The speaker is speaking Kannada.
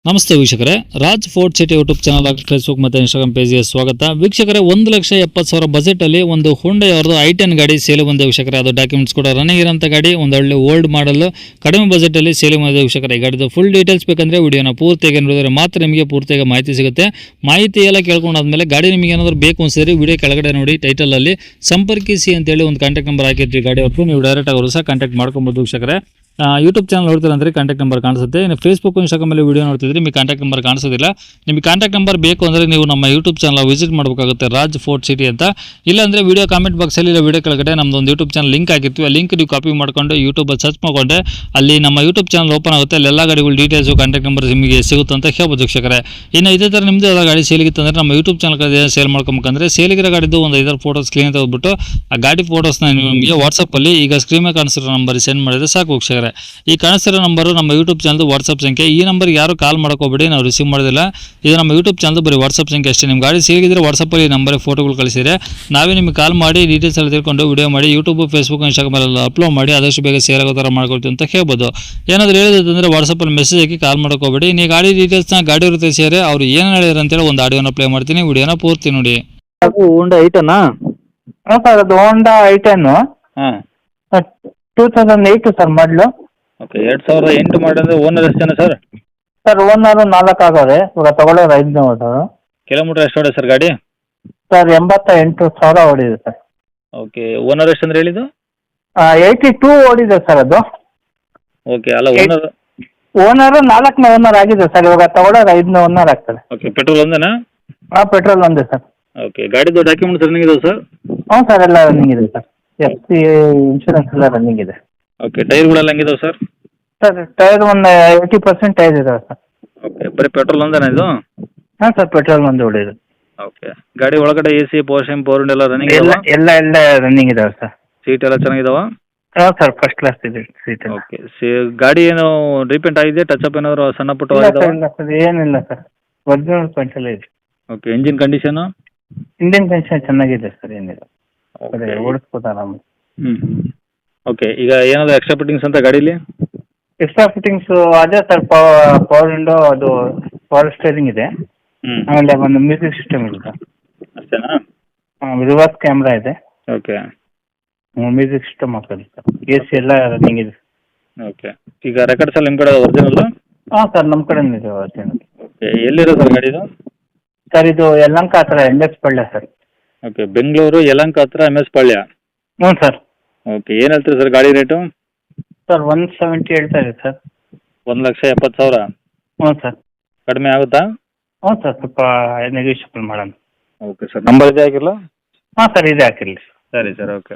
ನಮಸ್ತೆ ವೀಕ್ಷಕರೇ, Raj fort city YouTube channel, Facebook ಮತ್ತು ಇನ್ಸ್ಟಾಗ್ರಾಮ್ ಪೇಜ್ಗೆ ಸ್ವಾಗತ. ವೀಕ್ಷಕರೇ, 1,70,000 ಬಜೆಟಲ್ಲಿ ಒಂದು ಹುಂಡೈ ಅವ್ರದ್ದು i10 ಗಾಡಿ ಸೇಲ್ ಬಂದ ವೀಕ್ಷಕರೇ. ಅದು ಡಾಕ್ಯುಮೆಂಟ್ಸ್ ಕೂಡ ರನ್ನಿಂಗ್ ಇರೋಂಥ ಗಾಡಿ, ಒಂದು ಒಳ್ಳೆ ಓಲ್ಡ್ ಮಾಡಲ್, ಕಡಿಮೆ ಬಜೆಟಲ್ಲಿ ಸೇಲ್ ಬಂದ ವೀಕ್ಷಕರೇ. ಈ ಗಾಡಿದು ಫುಲ್ ಡೀಟೇಲ್ಸ್ ಬೇಕಂದರೆ ವಿಡಿಯೋನ ಪೂರ್ತಿಯಾಗಿ ನೋಡಿದ್ರೆ ಮಾತ್ರ ನಿಮಗೆ ಪೂರ್ತಿಯಾಗಿ ಮಾಹಿತಿ ಸಿಗುತ್ತೆ. ಮಾಹಿತಿ ಎಲ್ಲ ಕೇಳ್ಕೊಂಡಾದ್ಮೇಲೆ ಗಾಡಿ ನಿಮಗೆ ಏನಾದರೂ ಬೇಕು ಅನ್ಸಿದ್ರೆ ವಿಡಿಯೋ ಕೆಳಗಡೆ ನೋಡಿ ಟೈಟಲಲ್ಲಿ ಸಂಪರ್ಕಿಸಿ ಅಂತೇಳಿ ಒಂದು ಕಾಂಟ್ಯಾಕ್ಟ್ ನಂಬರ್ ಹಾಕಿರ್ತೀವಿ ಗಾಡಿ ಅವ್ರದ್ದು. ನೀವು ಡೈರೆಕ್ಟ್ ಅವರು ಸಹ ಕಾಂಟ್ಯಾಕ್ಟ್ ಮಾಡ್ಕೊಬೋದು ವೀಕ್ಷಕರೇ. ಯೂಟ್ಯೂಬ್ ಚಾನಲ್ ನೋಡ್ತೀರ ಅಂದರೆ ಕಾಂಟ್ಯಾಕ್ಟ್ ನಂಬರ್ ಕಾಣಿಸುತ್ತೆ. ಇನ್ನು ಫೇಸ್ಬುಕ್ ಇನ್ಸ್ಟಾಗ್ರಾಮಲ್ಲಿ ವೀಡಿಯೋ ನೋಡ್ತಿದ್ರೆ ನಿಮಗೆ ಕಾಂಟ್ಯಾಕ್ಟ್ ನಂಬರ್ ಕಾಣಿಸೋದಿಲ್ಲ. ನಿಮಗೆ ಕಾಂಟ್ಯಾಕ್ಟ್ ನಂಬರ್ ಬೇಕು ಅಂದರೆ ನೀವು ನಮ್ಮ ಯೂಟ್ಯೂಬ್ ಚಾನಲ್ ವಿಸಿಟ್ ಮಾಡಬೇಕಾಗುತ್ತೆ, ರಾಜ್ ಫೋರ್ಟ್ ಸಿಟಿ ಅಂತ. ಇಲ್ಲಾಂದರೆ ವೀಡಿಯೋ ಕಾಮೆಂಟ್ ಬಾಕ್ಸಲ್ಲಿ ಇಲ್ಲ ವಿಡಿಯೋ ಕೆಳಗಡೆ ನಮ್ಮದೊಂದು ಯೂಟ್ಯೂಬ್ ಚಾನಲ್ ಲಿಂಕ್ ಆಗಿರ್ತೀವಿ. ಆ ಲಿಂಕ್ ನೀವು ಕಾಪಿ ಮಾಡ್ಕೊಂಡು ಯೂಟ್ಯೂಬಲ್ಲಿ ಸರ್ಚ್ ಮಾಡಿಕೊಂಡೆ ಅಲ್ಲಿ ನಮ್ಮ ಯೂಟ್ಯೂಬ್ ಚಾನಲ್ ಓಪನ್ ಆಗುತ್ತೆ. ಅಲ್ಲಿ ಎಲ್ಲ ಗಾಡಿಗಳು ಡೀಟೇಲ್ಸು ಕಾಂಟ್ಯಾಕ್ಟ್ ನಂಬರ್ ನಿಮಗೆ ಸಿಗುತ್ತೆ ಅಂತ ಹೇಳ್ಬೋದು ವೀಕ್ಷಕರೇ. ಇನ್ನು ಇದೇ ಥರ ನಿಮ್ಮದು ಯಾವ್ದು ಗಾಡಿ ಸೇಲಿಗಿತ್ತು ಅಂದರೆ ನಮ್ಮ ಯೂಟ್ಯೂಬ್ ಚಾನಲ್ ಸೇಲ್ ಮಾಡ್ಕೊಬೇಕಂದ್ರೆ ಸೇಲಿಗಿರೋ ಗಾಡಿದು ಒಂದು 5 ಫೋಟೋಸ್ ಕ್ಲೀನ್ ತೆಗೆದುಬಿಟ್ಟು ಆ ಗಾಡಿ ಫೋಟೋಸ್ನ ನಿಮಗೆ ವಾಟ್ಸಪ್ಪಲ್ಲಿ ಈಗ ಸ್ಕ್ರೀನ್ ಮೇಲೆ ಕಾಣಿಸಿರೋ ನಂಬರ್ ಸೆಂಡ್ ಮಾಡಿದ್ರೆ ಸಾಕು ವೀಕ್ಷಕರೇ. ಈ ಕಾಣಿಸಿರೋ ನಂಬರು ನಮ್ಮ ಯೂಟ್ಯೂಬ್ ಚಾನಲ್ದು ವಾಟ್ಸಪ್ ಸಂಖ್ಯೆ. ಈ ನಂಬರ್ಗೆ ಯಾರು ಕಾಲ್ ಮಾಡ್ಕೋಬೇಡಿ, ನಾವು ರಿಸೀವ್ ಮಾಡೋದಿಲ್ಲ. ಇದು ನಮ್ಮ ಯೂಟ್ಯೂಬ್ ಚಾನಲ್ದು ಬರೀ ವಾಟ್ಸಪ್ ಸಂಖ್ಯೆ ಅಷ್ಟೇ. ನಿಮ್ಮ ಗಾಡಿ ಸೇರಿದ್ರೆ ವಾಟ್ಸಪ್ಪಲ್ಲಿ ಈ ನಂಬರ್ಗೆ ಫೋಟೋಗಳು ಕಳಿಸಿದರೆ ನಾವೇ ನಿಮಗೆ ಕಾಲ್ ಮಾಡಿ ಡೀಟೇಲ್ಸ್ ಎಲ್ಲ ತಿಳ್ಕೊಂಡು ವಿಡಿಯೋ ಮಾಡಿ ಯೂಟ್ಯೂಬ್, ಫೇಸ್ಬುಕ್, ಇನ್ಸ್ಟಾಗ್ರಾಮ್ ಎಲ್ಲ ಅಪ್ಲೋಡ್ ಮಾಡಿ ಆದಷ್ಟು ಬೇಗ ಸೇಲ್ ಆಗೋ ಥರ ಮಾಡ್ಕೊಳ್ತೀವಿ ಅಂತ ಹೇಳ್ಬೋದು. ಏನಾದರೂ ಹೇಳಿದ್ರೆ ವಾಟ್ಸಪ್ಪಲ್ಲಿ ಮೆಸೇಜ್ ಹಾಕಿ ಕಾಲ್ ಮಾಡ್ಕೋಬೇಡಿ. ನೀವು ಗಾಡಿ ಡೀಟೇಲ್ಸ್ನ ಗಾಡಿಯವ್ರ ತಿಳಿಸಿದರೆ ಅವ್ರು ಏನು ಹೇಳಿದ್ರು ಅಂತೇಳಿ ಒಂದು ಆಡಿಯೋನ ಪ್ಲೇ ಮಾಡ್ತೀನಿ, ವಿಡಿಯೋನ ಪೂರ್ತಿ ನೋಡಿ. ಅದು ಹೋಂಡಾ ಐಟನಾ? ಹಾಂ ಸರ್, ಅದು ಹೋಂಡಾ i10 ಹಾಂ. 2008 ಸರ್ ಮಾಡಲು. ಓಕೆ, 2008 ಮಾಡಿದ್ರೆ ಓನರ್ ಎಷ್ಟು ಜನ ಸರ್? ಸರ್ ಓನರು 4 ಆಗೋದೆ, ಇವಾಗ ತಗೊಳ್ಳೋರು 5 ಓಡೋರು. ಕಿಲೋಮೀಟ್ರ್ ಎಷ್ಟು ಹೊಡೆ ಸರ್ ಗಾಡಿ? ಸರ್ 88,000 ಓಡಿದೆ ಸರ್. ಓಕೆ, ಓನರ್ ಎಷ್ಟು ಅಂದ್ರೆ ಹೇಳಿದ್ದು? 82 ಓಡಿದೆ ಸರ್ ಅದು. ಓಕೆ, ಅಲ್ಲ ಓನರ್ ಓನರು 4ನೇ ಓನರ್ ಆಗಿದೆ ಸರ್, ಇವಾಗ ತಗೊಳ್ಳೋರು 5ನೇ ಓನರ್ ಆಗ್ತದೆ. ಓಕೆ, ಪೆಟ್ರೋಲ್ ಒಂದೇನಾ? ಹಾಂ, ಪೆಟ್ರೋಲ್ ಒಂದೇ ಸರ್. ಓಕೆ, ಗಾಡಿದು ಡಾಕ್ಯುಮೆಂಟ್ಸ್ ರನ್ನಿಂಗ್ ಇದಾವೆ ಸರ್? ಹ್ಞೂ ಸರ್, ಎಲ್ಲ ರನ್ನಿಂಗ್ ಇದೆ ಸರ್. FC ಇನ್ಶೂರೆನ್ಸ್ ಎಲ್ಲ ರನ್ನಿಂಗ್ ಇದೆ. ಓಕೆ, ಟೈರ್ಗಳೆಲ್ಲ ಹೆಂಗಿದಾವೆ ಸರ್? ಸರ್ ಟೈರ್ ಒಂದು 80% ಟೈರ್ ಇದಾವೆ ಸರ್. ಓಕೆ, ಬರೀ ಪೆಟ್ರೋಲ್ ಒಂದೇನಾ ಇದು? ಹಾಂ ಸರ್, ಪೆಟ್ರೋಲ್ ಒಂದು ಓಡಿದೆ. ಓಕೆ, ಗಾಡಿ ಒಳಗಡೆ AC, power steering, power window ಎಲ್ಲ ರನ್ನಿಂಗ್ ಎಲ್ಲ ಇದಾವೆ? ಎಲ್ಲ ರನ್ನಿಂಗ್ ಇದಾವೆ ಸರ್. ಸೀಟ್ ಎಲ್ಲ ಚೆನ್ನಾಗಿದಾವ? ಹಾಂ ಸರ್, ಫಸ್ಟ್ ಕ್ಲಾಸ್ ಇದೆ ಸೀಟ್. ಓಕೆ, ಗಾಡಿ ಏನು ರೀಪೇಂಟ್ ಆಗಿದೆ, ಟಚ್ ಅಪ್ ಏನಾದ್ರು ಸಣ್ಣ ಪುಟ್ಟ ಇಲ್ಲ ಆಗಿದಾವ? ಸರ್, ಇಲ್ಲ ಸರ್, ಏನಿಲ್ಲ ಸರ್, ಒರಿಜಿನಲ್ ಪಂಚಲ್ಲೇ ಇದೆ. Okay, engine condition? Indian pension ಚೆನ್ನಾಗಿದೆ ಸರ್, ಏನಿಲ್ಲ ಓಕೆ. ಅದೇ ಓಡಿಸ್ಬೋದು ಆರಾಮ. ಓಕೆ, ಈಗ ಏನಾದ್ರು ಎಕ್ಸ್ಟ್ರಾ ಫಿಟ್ಟಿಂಗ್ಸ್ ಅಂತ ಗಾಡೀಲಿ? ಎಕ್ಸ್ಟ್ರಾ ಫಿಟ್ಟಿಂಗ್ಸು ಅದೇ ಸರ್, ಪವರ್ ವಿಂಡೋ, ಅದು ಪವರ್ ಸ್ಟೇರಿಂಗ್ ಇದೆ, ಆಮೇಲೆ ಒಂದು ಮ್ಯೂಸಿಕ್ ಸಿಸ್ಟಮ್ ಇದೆ ಸರ್. ಅಷ್ಟೇನಾ? ರಿವರ್ಸ್ ಕ್ಯಾಮ್ರಾ ಇದೆ, ಓಕೆ. ಮ್ಯೂಸಿಕ್ ಸಿಸ್ಟಮ್ ಹಾಕೋದು ಸರ್. AC ಎಲ್ಲ ರನ್ನಿಂಗ್ ಇದೆ. ಓಕೆ, ಈಗ ರೆಕಾರ್ಡ್ಸ್ ಎಲ್ಲ ನಿಮ್ಮ ಕಡೆ ಒರಿಜಿನಲ್? ಹಾಂ ಸರ್, ನಮ್ಮ ಕಡೆನೇ ಇದೆ ಒರಿಜಿನಲ್. ಓಕೆ, ಎಲ್ಲಿರೋ ಸರ್ ಗಾಡಿದು? ಸರ್ ಇದು ಯಲಹಂಕ ಹತ್ರ NS ಪಳ್ಳ ಸರ್. ಓಕೆ, ಬೆಂಗಳೂರು ಯಲಹಂಕ ಹತ್ರ MS ಪಾಳ್ಯ. ಹ್ಞೂ ಸರ್. ಓಕೆ, ಏನು ಹೇಳ್ತೀರಿ ಸರ್ ಗಾಡಿ ರೇಟು? ಸರ್ 170 ಹೇಳ್ತಾ ಇದೆ ಸರ್. 1,70,000? ಹ್ಞೂ ಸರ್. ಕಡಿಮೆ ಆಗುತ್ತಾ? ಹ್ಞೂ ಸರ್, ಸ್ವಲ್ಪ ನೆಗೋಷಿಯಬಲ್ ಮಾಡೋಣ. ಓಕೆ ಸರ್, ನಂಬರ್ ಇದೆ ಆಗಿರಲ್ಲ? ಹಾಂ ಸರ್, ಇದೆ ಹಾಕಿರಲಿ. ಸರಿ ಸರ್, ಓಕೆ.